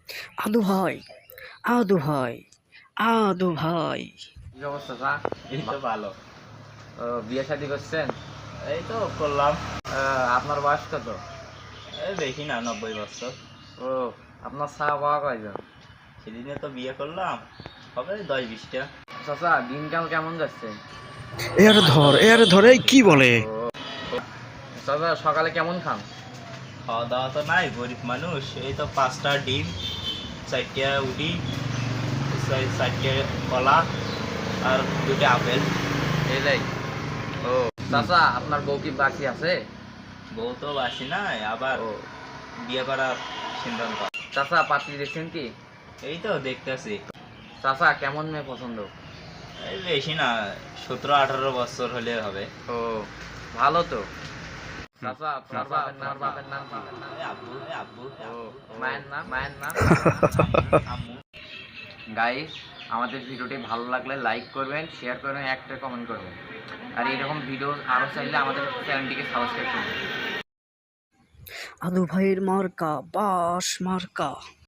আদু ভাই, আদু ভাই, আদু ভাই। কি অবস্থা চা? এই তো ভালো। বিয়ে শাদী করছেন? এই তো করলাম। আপনার বয়স কত? এই বেশি না, 90 বছর। ও, আপনার চা পাওয়া কয়জন? সেদিনে তো বিয়ে করলাম, হবে 10-20টা। চাচা দিনকাল কেমন যাচ্ছে? এর ধরে কি বলে? ও চাচা সকালে কেমন খান? খাওয়া দাওয়া তো নাই, গরিব মানুষ। এই তো 5টা ডিম, 4টে উডি, 4টে কলা আর 2টে আপেল। এলাই। ও চাচা আপনার বউ কি বাকি আছে? বউ তো বাসি নাই, আবার ও বিয়ে করার সিদ্ধান্ত। চাচা পাত্রী দেখছেন কি? এই তো দেখতেছি। চাচা কেমন মেয়ে পছন্দ? এই বেশি না, 17-18 বছর হলে হবে। ও ভালো তো। চাচা আপনার বাপের নাম কি? এই আব্বু, এই আব্বু, এই ও আব্বু। মায়ের নাম আম্মু। গাইস, আমাদের ভিডিওটি ভালো লাগলে লাইক করবেন, শেয়ার করবেন, একটা কমেন্ট করবেন। আর এরকম ভিডিও আরও চাইলে আমাদের চ্যানেলটিকে সাবস্ক্রাইব করবেন। আদু ভাইয়ের মার্কা বাস মার্কা।